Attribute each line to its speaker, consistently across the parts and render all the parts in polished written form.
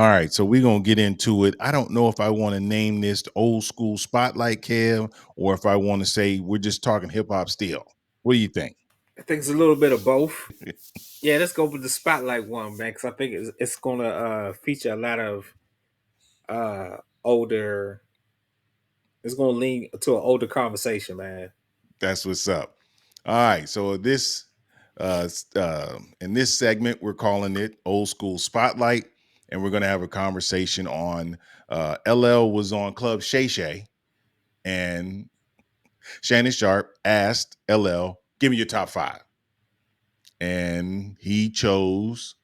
Speaker 1: All right, so we're gonna get into it. I don't know if I want to name this the old school spotlight, Kev, or if I want to say we're just talking hip hop still. What do you think?
Speaker 2: I think it's a little bit of both. Yeah, let's go with the spotlight one, man, because I think it's gonna feature a lot of uh older. It's gonna lean to an older conversation, man.
Speaker 1: That's what's up. All right, so in this segment, we're calling it Old School Spotlight, and we're gonna have a conversation on LL was on Club Shay Shay, and Shannon Sharp asked LL, "Give me your top five," and he chose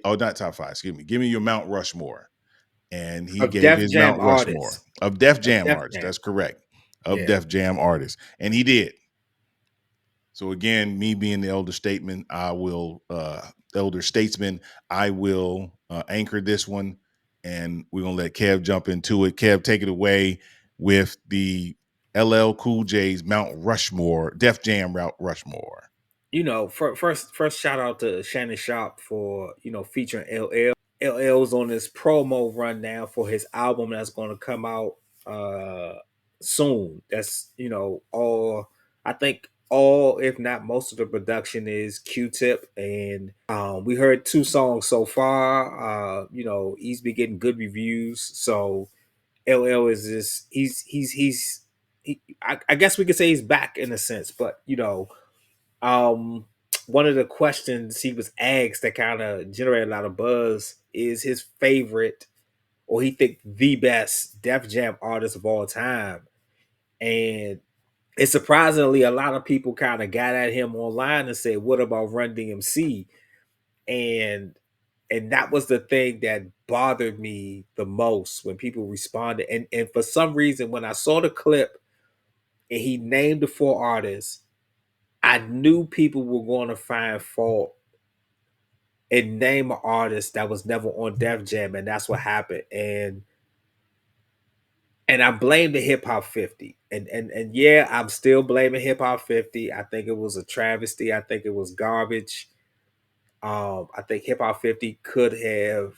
Speaker 1: not top five, excuse me, give me your Mount Rushmore. And he
Speaker 2: Of
Speaker 1: gave
Speaker 2: Def
Speaker 1: his
Speaker 2: Jam
Speaker 1: Mount Rushmore
Speaker 2: artists.
Speaker 1: of Def
Speaker 2: Of
Speaker 1: Jam
Speaker 2: Def
Speaker 1: artists.
Speaker 2: Jam.
Speaker 1: That's correct. Of
Speaker 2: Yeah.
Speaker 1: Def Jam artists. And he did. So again, me being the elder statesman, I will anchor this one, and we're gonna let Kev jump into it. Kev, take it away with the LL Cool J's Mount Rushmore, Def Jam Mount Rushmore.
Speaker 2: First shout out to Shannon Sharp for featuring LL. LL's on this promo run now for his album that's going to come out soon. That's all. I think all, if not most of the production is Q-Tip, and we heard two songs so far. He's been getting good reviews. So LL is just I guess we could say he's back in a sense, but um, one of the questions he was asked that kind of generated a lot of buzz is his favorite, or he think the best Def Jam artist of all time. And it's surprisingly a lot of people kind of got at him online and said, "What about Run DMC?" And that was the thing that bothered me the most when people responded. And for some reason, when I saw the clip and he named the four artists, I knew people were going to find fault and name an artist that was never on Def Jam, and that's what happened. And I blame the Hip Hop 50. And yeah, I'm still blaming Hip Hop 50. I think it was a travesty. I think it was garbage. I think Hip Hop 50 could have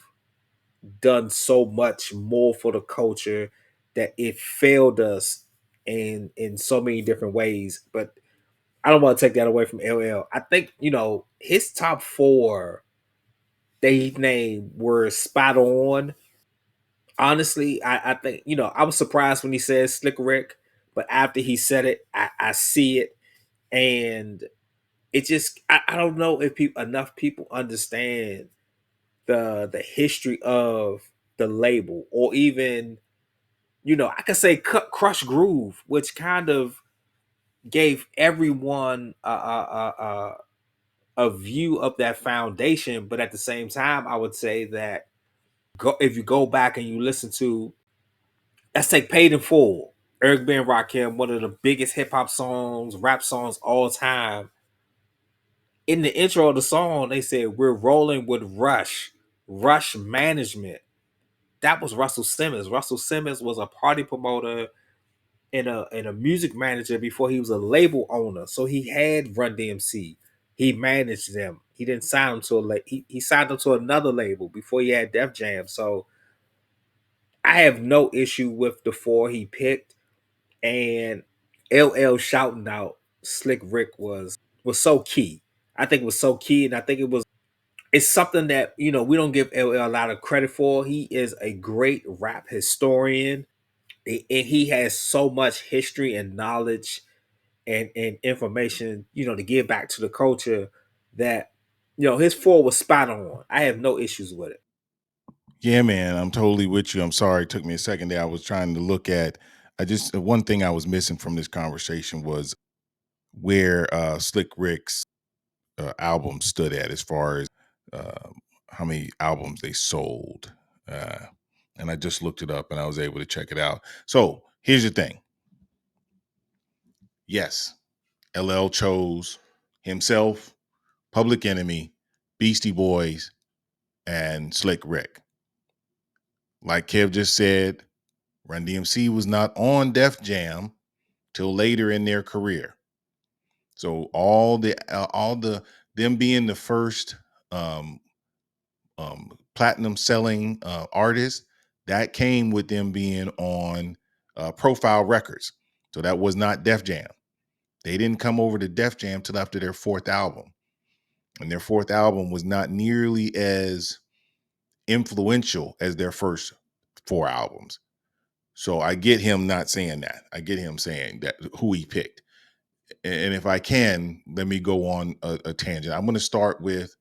Speaker 2: done so much more for the culture that it failed us in so many different ways. But I don't want to take that away from LL. I think, his top four they named were spot on. Honestly, I think I was surprised when he said Slick Rick, but after he said it, I see it, and it just I don't know if enough people understand the history of the label, or even I could say Crush Groove, which kind of gave everyone a view of that foundation, but at the same time, I would say that if you go back and you listen to, let's take Paid in Full, Eric B. and Rakim, one of the biggest hip hop songs, rap songs all time. In the intro of the song, they said, "We're rolling with Rush Management." That was Russell Simmons. Russell Simmons was a party promoter and a music manager before he was a label owner. So he had Run DMC. He managed them. He didn't sign them to he signed them to another label before he had Def Jam. So I have no issue with the four he picked. And LL shouting out Slick Rick was so key. I think it was so key, and I think it's something that we don't give LL a lot of credit for. He is a great rap historian, and he has so much history and knowledge and information to give back to the culture that his four was spot on. I have no issues with it.
Speaker 1: Yeah, man, I'm totally with you. I'm sorry it took me a second there. I was trying to look at I just one thing I was missing from this conversation was where Slick Rick's album stood at as far as uh, how many albums they sold. Uh, and I just looked it up and I was able to check it out. So here's the thing. Yes, LL chose himself, Public Enemy, Beastie Boys, and Slick Rick. Like Kev just said, Run DMC was not on Def Jam till later in their career. So all the them being the first um, platinum selling artists, that came with them being on Profile Records. So that was not Def Jam. They didn't come over to Def Jam till after their fourth album. And their fourth album was not nearly as influential as their first four albums. So I get him not saying that. I get him saying that who he picked. And if I can, let me go on a tangent. I'm going to start with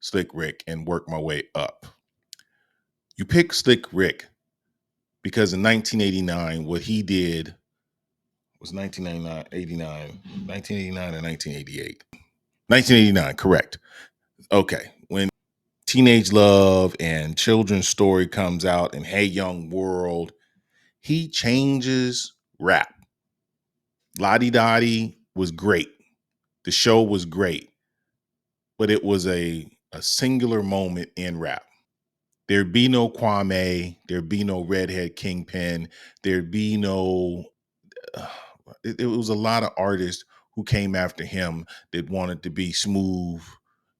Speaker 1: Slick Rick and work my way up. You pick Slick Rick because in 1989, what he did was 1989, 1989 and 1988. 1989, correct. Okay. When Teenage Love and Children's Story comes out and Hey Young World, he changes rap. Lottie Dottie was great. The show was great, but it was a singular moment in rap. There'd be no Kwame, there'd be no Redhead Kingpin, there'd be no uh, it was a lot of artists who came after him that wanted to be smooth,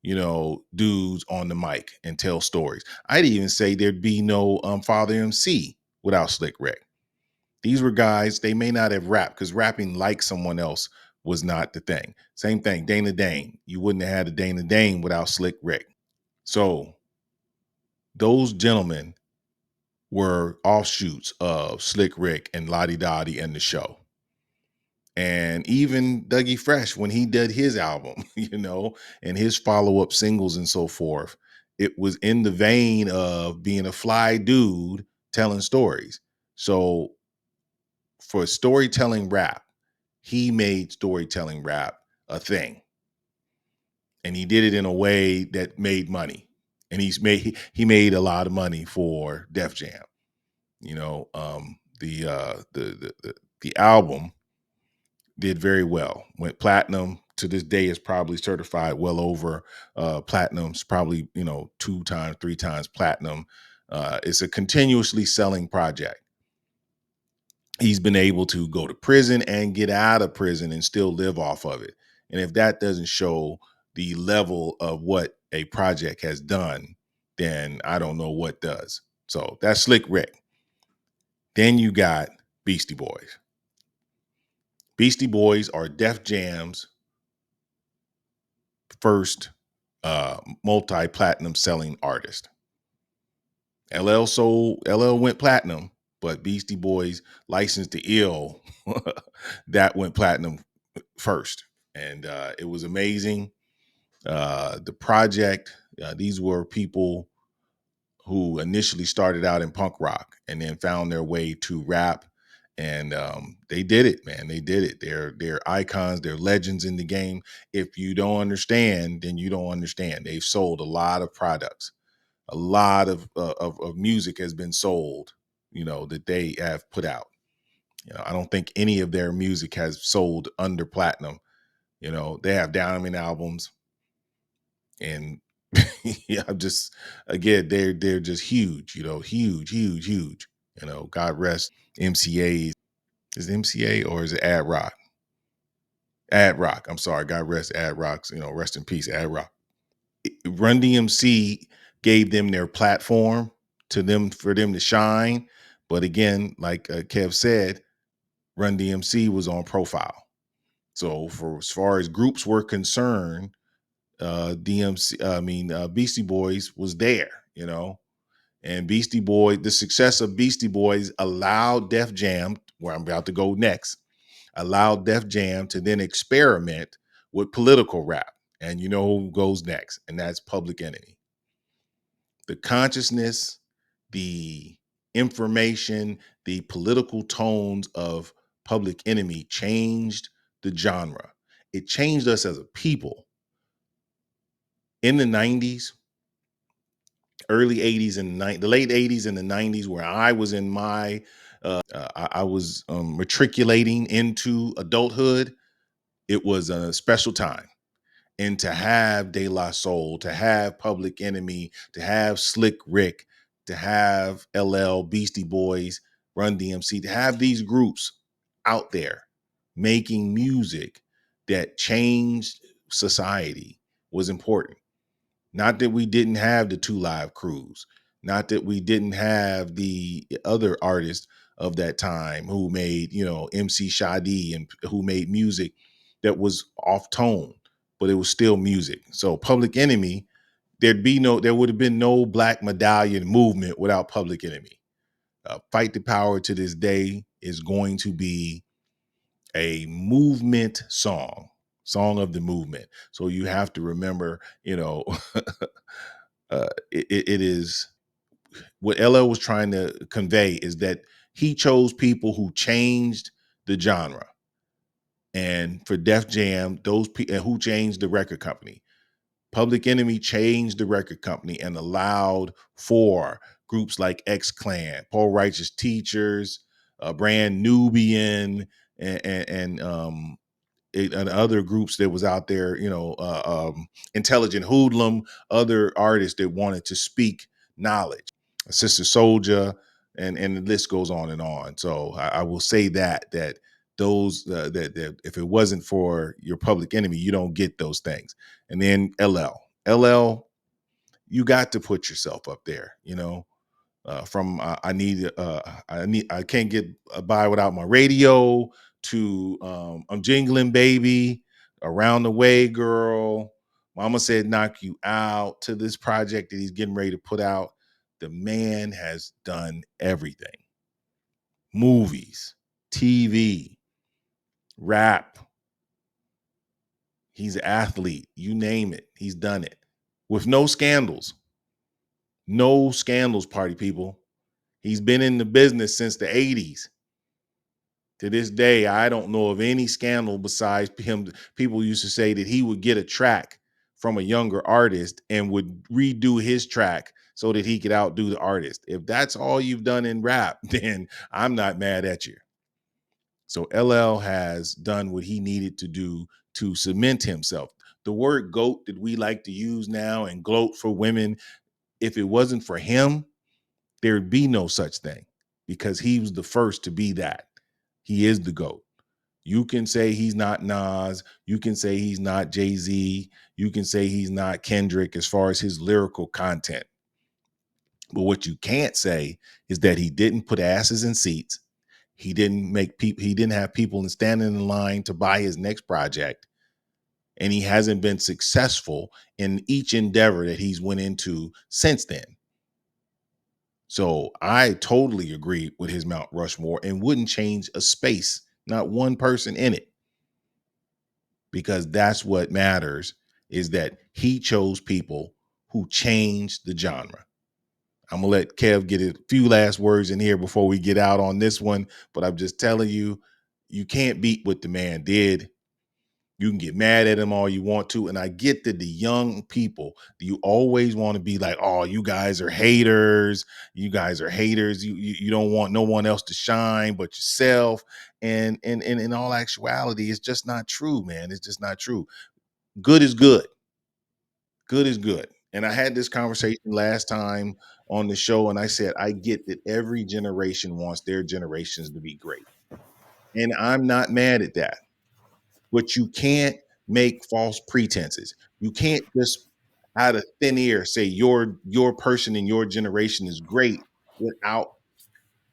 Speaker 1: dudes on the mic and tell stories. I'd even say there'd be no Father MC without Slick Rick. These were guys, they may not have rapped because rapping like someone else was not the thing. Same thing, Dana Dane. You wouldn't have had a Dana Dane without Slick Rick. So those gentlemen were offshoots of Slick Rick and Lottie Dottie and the show. And even Dougie Fresh, when he did his album, and his follow-up singles and so forth, it was in the vein of being a fly dude telling stories. So for storytelling rap, he made storytelling rap a thing. And he did it in a way that made money. And he made a lot of money for Def Jam. The album did very well. Went platinum. To this day is probably certified well over platinums, probably, 2 times, 3 times platinum. It's a continuously selling project. He's been able to go to prison and get out of prison and still live off of it. And if that doesn't show the level of what a project has done, then I don't know what does. So that's Slick Rick. Then you got Beastie Boys. Beastie Boys are Def Jam's first multi-platinum selling artist. LL went platinum, but Beastie Boys licensed to Ill that went platinum first. And it was amazing. The project, these were people who initially started out in punk rock and then found their way to rap. And they did it, man. They did it. They're icons. They're legends in the game. If you don't understand, then you don't understand. They've sold a lot of products. A lot of music has been sold, that they have put out. I don't think any of their music has sold under platinum. They have diamond albums, and yeah, I'm just again, they're just huge, huge, huge, huge. God rest MCA's. Is it MCA or is it Ad Rock? Ad Rock. I'm sorry. God rest Ad Rock's. Rest in peace, Ad Rock. Run DMC gave them their platform for them to shine. But again, like Kev said, Run DMC was on Profile. So for as far as groups were concerned, Beastie Boys was there, and the success of Beastie Boys allowed Def Jam, where I'm about to go next, allowed Def Jam to then experiment with political rap. And you know who goes next, and that's Public Enemy. The consciousness, the information, the political tones of Public Enemy changed the genre. It changed us as a people. In the 90s, early 80s and the late 80s and the 90s, where I was in my I was matriculating into adulthood, it was a special time. And to have De La Soul, to have Public Enemy, to have Slick Rick, to have LL, Beastie Boys, Run DMC, to have these groups out there making music that changed society was important. Not that we didn't have the Two Live Crews, not that we didn't have the other artists of that time who made, MC Shadi, and who made music that was off tone, but it was still music. So Public Enemy, there would have been no Black Medallion movement without Public Enemy. Fight the Power to this day is going to be a movement song of the movement. So you have to remember, it is what LL was trying to convey is that he chose people who changed the genre. And for Def Jam, those people who changed the record company. Public Enemy changed the record company and allowed for groups like X Clan, Poor Righteous Teachers, Brand Nubian, and other groups that was out there, Intelligent Hoodlum, other artists that wanted to speak knowledge, Sister Soldier, and the list goes on and on. So I will say that those that if it wasn't for your Public Enemy, you don't get those things. And then LL, you got to put yourself up there, from I can't get by without my radio, to I'm jingling baby, around the way girl, mama said knock you out, to this project that he's getting ready to put out. The man has done everything: movies, TV, rap. He's an athlete, you name it, he's done it with no scandals. No scandals, party people. He's been in the business since the 80s. To this day, I don't know of any scandal besides him. People used to say that he would get a track from a younger artist and would redo his track so that he could outdo the artist. If that's all you've done in rap, then I'm not mad at you. So LL has done what he needed to do to cement himself. The word GOAT that we like to use now and gloat for women, if it wasn't for him, there'd be no such thing, because he was the first to be that. He is the GOAT. You can say he's not Nas. You can say he's not Jay-Z. You can say he's not Kendrick as far as his lyrical content. But what you can't say is that he didn't put asses in seats. He didn't have people standing in line to buy his next project. And he hasn't been successful in each endeavor that he's went into since then. So I totally agree with his Mount Rushmore and wouldn't change a space, not one person in it, because that's what matters, is that he chose people who changed the genre. I'm gonna let Kev get a few last words in here before we get out on this one, but I'm just telling you, you can't beat what the man did. You can get mad at him all you want to. And I get that the young people, you always want to be like, oh, you guys are haters. You guys are haters. You don't want no one else to shine but yourself. And in all actuality, it's just not true, man. It's just not true. Good is good. Good is good. And I had this conversation last time on the show, and I said, I get that every generation wants their generations to be great. And I'm not mad at that. But you can't make false pretenses. You can't just out of thin air say your person in your generation is great without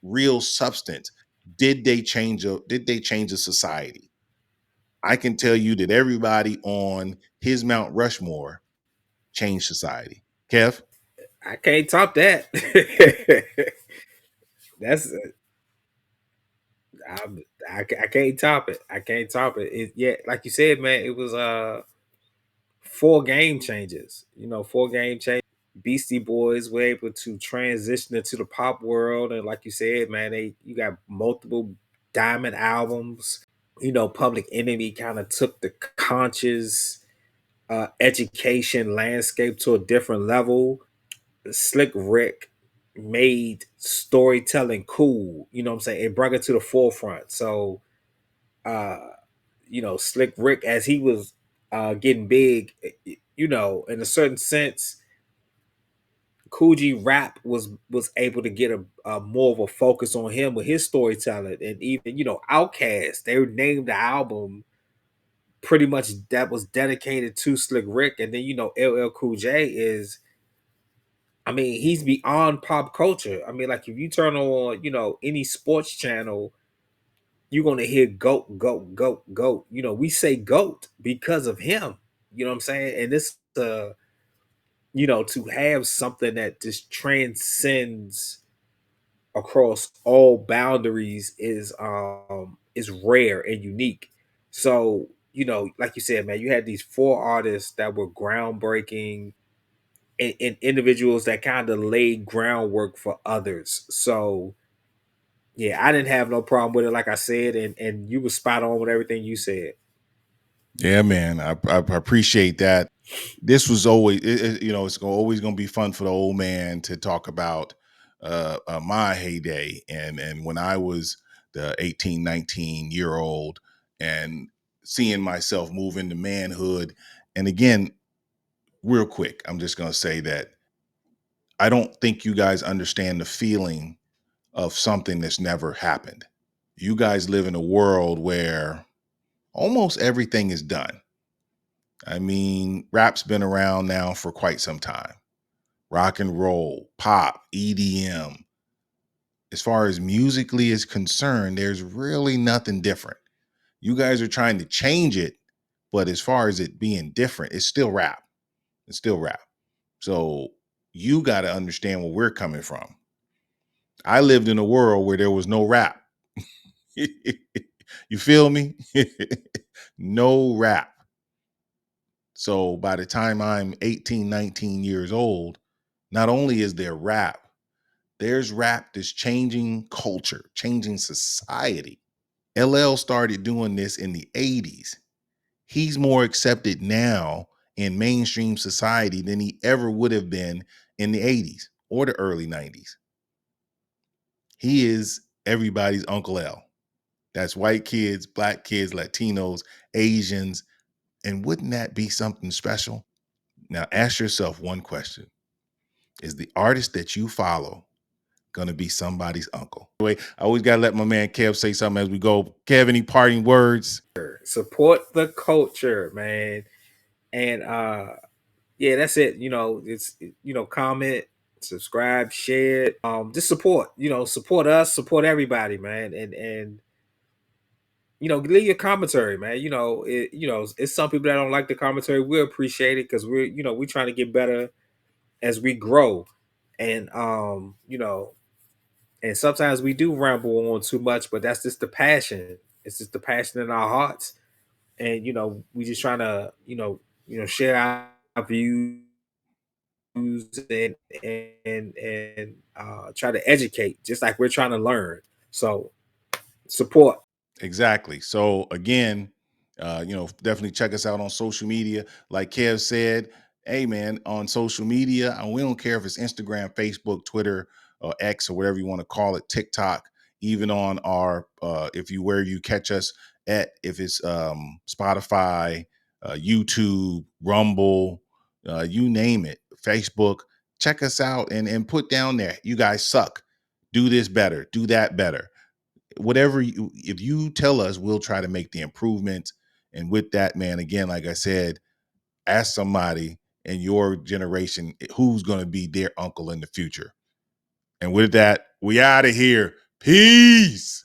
Speaker 1: real substance. Did they change a society? I can tell you that everybody on his Mount Rushmore changed society. Kev?
Speaker 2: I can't top that. That's I, I can't top it. I can't top it. Yeah, like you said, man, it was four game changes. Four game changes. Beastie Boys were able to transition into the pop world, and like you said, man, you got multiple diamond albums. Public Enemy kind of took the conscious education landscape to a different level. Slick Rick made storytelling cool. You know what I'm saying? It brought it to the forefront. So, uh, Slick Rick, as he was getting big, in a certain sense, Coogee rap was able to get a more of a focus on him with his storytelling, and even Outkast, they named the album pretty much that was dedicated to Slick Rick. And then LL Cool J is, I mean, he's beyond pop culture. I mean, like if you turn on, any sports channel, you're gonna hear goat, goat, goat, goat. We say goat because of him. You know what I'm saying? And this to have something that just transcends across all boundaries is rare and unique. So, like you said, man, you had these four artists that were groundbreaking, and individuals that kind of laid groundwork for others. So yeah, I didn't have no problem with it, like I said, and you were spot on with everything you said.
Speaker 1: Yeah, man, I appreciate that. This was always, always going to be fun for the old man to talk about my heyday and when I was the 18, 19-year old and seeing myself move into manhood. And again, real quick, I'm just going to say that I don't think you guys understand the feeling of something that's never happened. You guys live in a world where almost everything is done. I mean, rap's been around now for quite some time. Rock and roll, pop, EDM. As far as musically is concerned, there's really nothing different. You guys are trying to change it, but as far as it being different, it's still rap. It's still rap. So you got to understand where we're coming from. I lived in a world where there was no rap. You feel me? No rap. So by the time I'm 18, 19 years old, not only is there rap, there's rap that's changing culture, changing society. LL started doing this in the 80s. He's more accepted now in mainstream society than he ever would have been in the 80s or the early 90s. He is everybody's Uncle L. That's white kids, black kids, Latinos, Asians. And wouldn't that be something special? Now ask yourself one question. Is the artist that you follow going to be somebody's uncle? Anyway, I always got to let my man Kev say something as we go. Kev, any parting words?
Speaker 2: Support the culture, man. And yeah, that's it. It's comment, subscribe, share it. Just support, support us, support everybody, man. And leave your commentary, man. It's some people that don't like the commentary. We appreciate it because we're trying to get better as we grow. And and sometimes we do ramble on too much, but that's just the passion. It's just the passion in our hearts. And we just trying to, share our views and try to educate just like we're trying to learn. So support.
Speaker 1: Exactly. So again, definitely check us out on social media. Like Kev said, hey man, on social media, and we don't care if it's Instagram, Facebook, Twitter, or X, or whatever you want to call it, TikTok, even on our if you where you catch us at, if it's Spotify, YouTube, Rumble, you name it, Facebook, check us out and put down there. You guys suck. Do this better, do that better, whatever you, if you tell us, we'll try to make the improvements. And with that, man, again, like I said, ask somebody in your generation who's going to be their uncle in the future. And with that, we out of here. Peace.